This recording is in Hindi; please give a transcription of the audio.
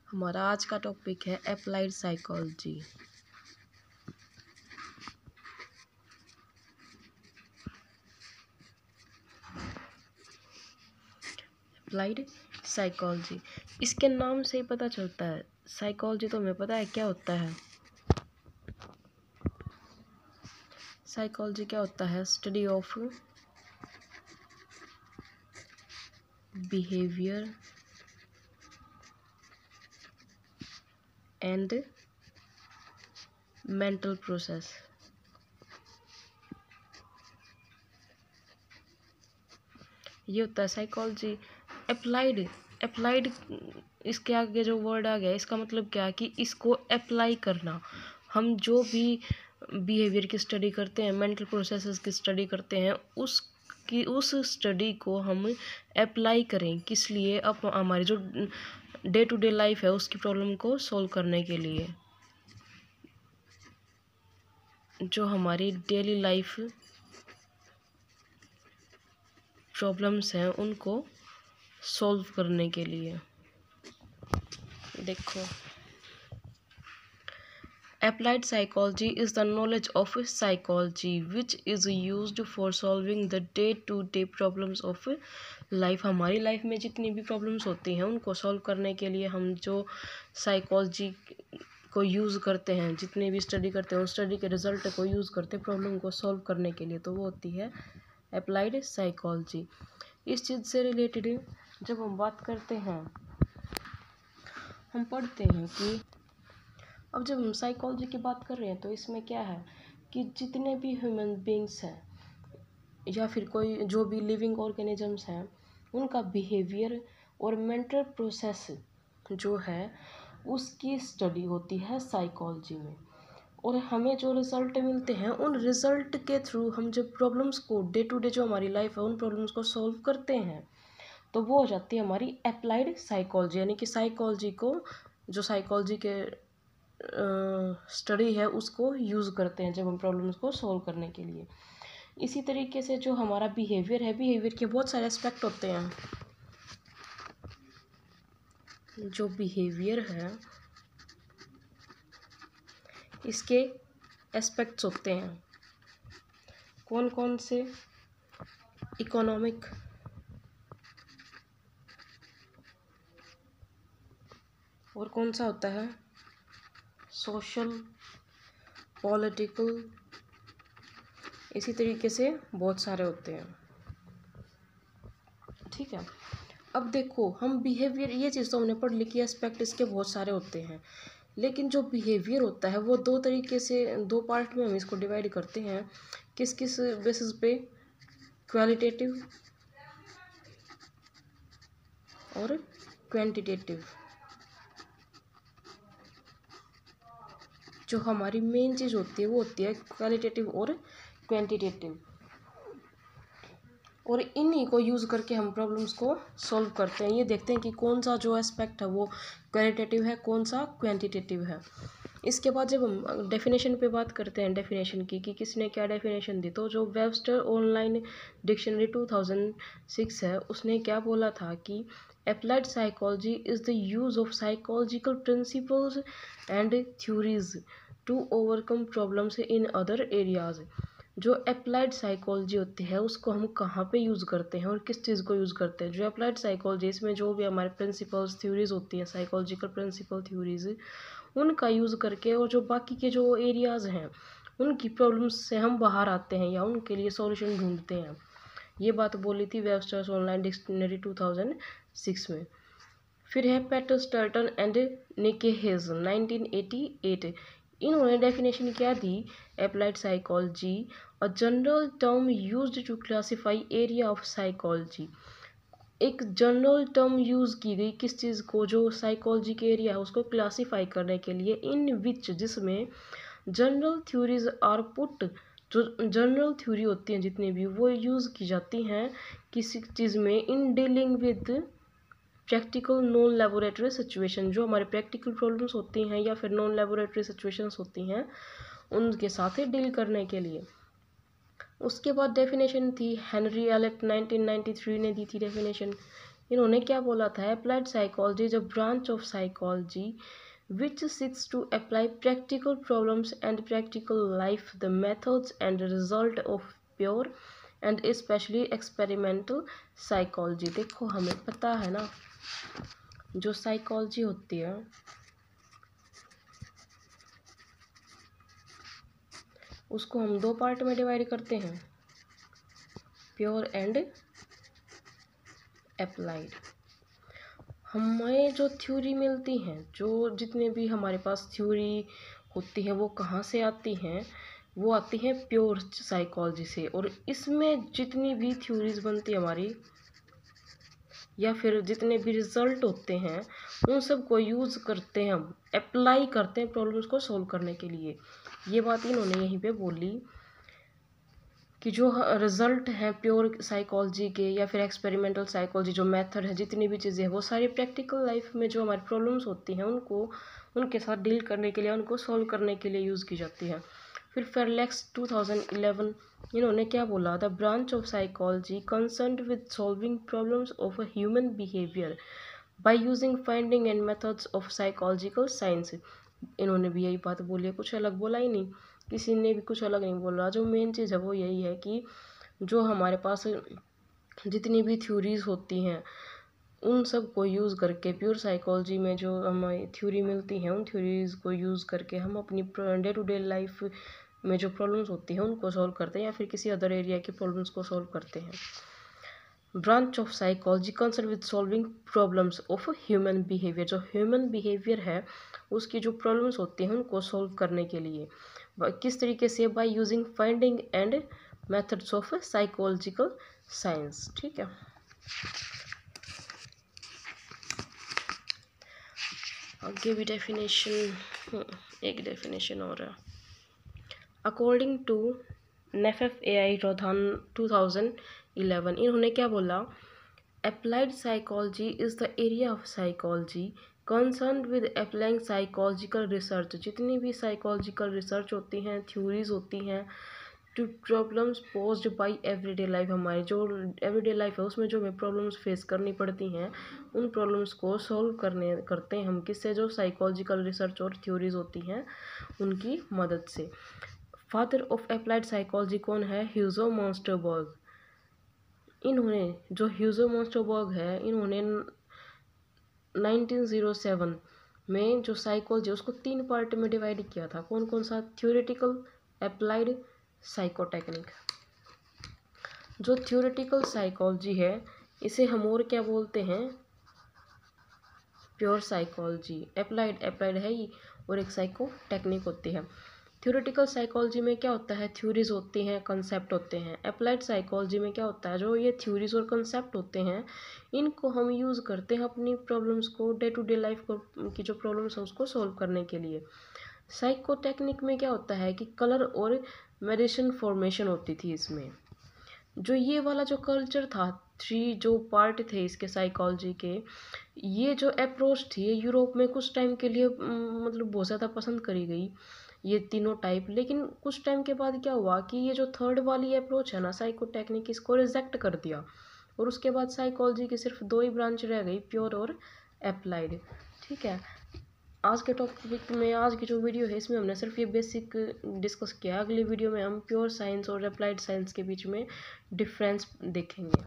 हमारा आज का टॉपिक है अप्लाइड साइकोलॉजी। अप्लाइड साइकोलॉजी, इसके नाम से ही पता चलता है। साइकोलॉजी तो हमें पता है क्या होता है। साइकोलॉजी क्या होता है? Study of behaviour and mental process. ये होता है साइकोलॉजी। अप्लाइड अप्लाइड इसके आगे जो वर्ड आ गया, इसका मतलब क्या है कि इसको अप्लाई करना। हम जो भी बिहेवियर की स्टडी करते हैं, मेंटल प्रोसेसेस की स्टडी करते हैं, उस स्टडी को हम अप्लाई करें। किस लिए? अब हमारी जो डे टू डे लाइफ है उसकी प्रॉब्लम को सॉल्व करने के लिए। जो हमारी डेली लाइफ प्रॉब्लम्स हैं उनको सॉल्व करने के लिए। देखो, applied psychology is the knowledge of psychology which is used for solving the day-to-day problems of life। हमारी लाइफ में जितनी भी प्रॉब्लम्स होती हैं उनको सॉल्व करने के लिए हम जो साइकोलॉजी को यूज़ करते हैं, जितनी भी स्टडी करते हैं उस स्टडी के रिजल्ट को यूज़ करते हैं प्रॉब्लम को सॉल्व करने के लिए, तो वो होती है अप्लाइड साइकोलॉजी। इस चीज़ से रिलेटेड जब हम बात करते हैं, हम पढ़ते हैं कि अब जब हम साइकोलॉजी की बात कर रहे हैं तो इसमें क्या है कि जितने भी ह्यूमन बींग्स हैं या फिर कोई जो भी लिविंग ऑर्गेनिजम्स हैं, उनका बिहेवियर और मेंटल प्रोसेस जो है उसकी स्टडी होती है साइकोलॉजी में। और हमें जो रिज़ल्ट मिलते हैं उन रिज़ल्ट के थ्रू हम जब प्रॉब्लम्स को डे टू डे जो हमारी लाइफ है उन प्रॉब्लम्स को सॉल्व करते हैं, तो वो हो जाती है हमारी अप्लाइड साइकोलॉजी। यानी कि साइकोलॉजी को, जो साइकोलॉजी के स्टडी है उसको यूज़ करते हैं जब हम प्रॉब्लम्स को सॉल्व करने के लिए। इसी तरीके से जो हमारा बिहेवियर है, बिहेवियर के बहुत सारे एस्पेक्ट होते हैं। जो बिहेवियर है इसके एस्पेक्ट्स होते हैं। कौन कौन से? इकोनॉमिक, और कौन सा होता है? सोशल, पॉलिटिकल, इसी तरीके से बहुत सारे होते हैं। ठीक है, अब देखो हम बिहेवियर, ये चीज़ तो हमने पढ़ ली कि एस्पेक्ट इसके बहुत सारे होते हैं, लेकिन जो बिहेवियर होता है वो दो तरीके से, दो पार्ट में हम इसको डिवाइड करते हैं। किस किस बेसिस पे? क्वालिटेटिव और क्वांटिटेटिव। जो हमारी मेन चीज़ होती है वो होती है क्वालिटेटिव और क्वांटिटेटिव, और इन्हीं को यूज़ करके हम प्रॉब्लम्स को सॉल्व करते हैं। ये देखते हैं कि कौन सा जो एस्पेक्ट है वो क्वालिटेटिव है, कौन सा क्वांटिटेटिव है। इसके बाद जब हम डेफिनेशन पे बात करते हैं, डेफिनेशन की कि किसने क्या डेफिनेशन दी, तो जो वेबस्टर ऑनलाइन डिक्शनरी 2006 है उसने क्या बोला था कि applied psychology is the use of psychological principles and theories to overcome problems in other areas. जो अप्लाइड साइकोलॉजी होती है उसको हम कहाँ पे यूज़ करते हैं और किस चीज़ को यूज़ करते हैं? जो अप्लाइड साइकोलॉजी, इसमें जो भी हमारे प्रिंसिपल्स थ्योरीज होती हैं, साइकोलॉजिकल प्रिंसिपल थ्योरीज, उनका यूज़ करके, और जो बाकी के जो एरियाज़ हैं उनकी प्रॉब्लम्स से हम बाहर आते हैं या उनके लिए सॉल्यूशन ढूंढते हैं। ये बात बोली थी वेबस्टर्स ऑनलाइन डिक्शनरी 2006 में। फिर है पेटर स्टर्टन एंड निकेहेज 1988। इन्होंने डेफिनेशन क्या दी? Applied psychology a general term used to classify area of psychology. एक जनरल टर्म यूज़ की गई किस चीज़ को? जो साइकोलॉजी के एरिया है उसको क्लासीफाई करने के लिए, इन विच, जिसमें जनरल थ्योरीज आर पुट, जो जनरल थ्योरी होती हैं जितनी भी, वो यूज़ की जाती हैं किसी चीज़ में, in dealing with practical non laboratory situation. जो हमारे प्रैक्टिकल प्रॉब्लम्स होती हैं या फिर नॉन लेबोरेटरी सिचुएशंस होती हैं उनके साथ ही डील करने के लिए। उसके बाद डेफिनेशन थी हेनरी एलेट 1993 ने दी थी डेफिनेशन इन्होंने क्या बोला था, applied psychology is a branch of psychology which seeks to apply practical problems and practical life, the methods and result of pure and especially experimental psychology। देखो हमें पता है ना, जो साइकोलॉजी होती है उसको हम दो पार्ट में डिवाइड करते हैं, प्योर एंड अप्लाइड। हमें जो थ्योरी मिलती हैं, जो जितने भी हमारे पास थ्योरी होती है वो कहाँ से आती हैं, वो आती हैं प्योर साइकोलॉजी से। और इसमें जितनी भी थ्योरीज बनती है हमारी, या फिर जितने भी रिजल्ट होते हैं, उन सब को यूज़ करते हैं हम, अप्लाई करते हैं प्रॉब्लम्स को सॉल्व करने के लिए। ये बात इन्होंने यहीं पे बोली कि जो रिजल्ट हैं प्योर साइकोलॉजी के या फिर एक्सपेरिमेंटल साइकोलॉजी, जो मेथड है, जितनी भी चीज़ें हैं, वो सारी प्रैक्टिकल लाइफ में जो हमारी प्रॉब्लम्स होती हैं उनको उनके साथ डील करने के लिए, उनको सॉल्व करने के लिए यूज़ की जाती है। फिर फेरलेक्स 2011 इन्होंने क्या बोला, the branch of psychology concerned with solving problems of a human behaviour bye using finding and methods of psychological science. इन्होंने भी यही बात बोली है, कुछ अलग बोला ही नहीं, किसी ने भी कुछ अलग नहीं बोला। जो मेन चीज़ है वो यही है कि जो हमारे पास जितनी भी थ्योरीज होती हैं उन सब को यूज़ करके, प्योर साइकोलॉजी में जो हमें थ्योरी मिलती हैं उन थ्योरीज को यूज़ करके हम अपनी डे टू डे लाइफ में जो प्रॉब्लम्स होती हैं उनको सॉल्व करते हैं, या फिर किसी अदर एरिया की प्रॉब्लम्स को सॉल्व करते हैं। Branch of psychology concern with solving problems of human behaviour, जो ह्यूमन बिहेवियर है उसकी जो प्रॉब्लम्स होती हैं उनको सॉल्व करने के लिए किस तरीके से, by using finding and methods of psychological science. ठीक है, आगे भी डेफिनेशन, एक डेफिनेशन और है। अकॉर्डिंग टू नेफेफ AI रोधान 2011 इन्होंने क्या बोला, applied psychology is the area of psychology concern with applying psychological research, जितनी भी साइकोलॉजिकल रिसर्च होती हैं, थ्योरीज होती हैं, to problems posed by everyday life, हमारी जो एवरीडे लाइफ है उसमें जो हमें प्रॉब्लम्स फेस करनी पड़ती हैं उन प्रॉब्लम्स को सॉल्व करते हैं हम किससे, जो साइकोलॉजिकल रिसर्च और थ्योरीज होती हैं उनकी मदद से। फादर ऑफ अप्लाइड साइकोलॉजी कौन है, ह्यूजो मॉन्स्टरबर्ग। इन्होंने जो ह्यूजो मॉन्स्टरबर्ग है, इन्होंने 1907 में जो साइकोलॉजी उसको 3 पार्ट में डिवाइड किया था। कौन कौन सा, थ्योरेटिकल, अप्लाइड, साइकोटेक्निक। जो थ्योरेटिकल साइकोलॉजी है इसे हम और क्या बोलते हैं, प्योर साइकोलॉजी। अप्लाइड है ही, और एक साइकोटेक्निक होती है। थ्योरेटिकल साइकोलॉजी में क्या होता है, थ्योरीज होती हैं, कंसेप्ट होते हैं। अप्लाइड साइकोलॉजी में क्या होता है, जो ये थ्योरीज और कंसेप्ट होते हैं इनको हम यूज़ करते हैं अपनी प्रॉब्लम्स को, डे टू डे लाइफ को की जो प्रॉब्लम्स हैं उसको सॉल्व करने के लिए। साइकोटेक्निक में क्या होता है कि कलर और मेडिसिन फॉर्मेशन होती थी इसमें। जो ये वाला जो कल्चर था, 3 जो पार्ट थे इसके साइकोलॉजी के, ये जो अप्रोच थी ये यूरोप में कुछ टाइम के लिए मतलब बहुत ज़्यादा पसंद करी गई, ये तीनों टाइप। लेकिन कुछ टाइम के बाद क्या हुआ कि ये जो थर्ड वाली अप्रोच है ना साइकोटेक्निक, इसको रिजेक्ट कर दिया, और उसके बाद साइकोलॉजी की सिर्फ 2 ही ब्रांच रह गई, प्योर और अप्लाइड। ठीक है, आज के टॉपिक में, आज की जो वीडियो है इसमें हमने सिर्फ ये बेसिक डिस्कस किया। अगली वीडियो में हम प्योर साइंस और अप्लाइड साइंस के बीच में डिफरेंस देखेंगे।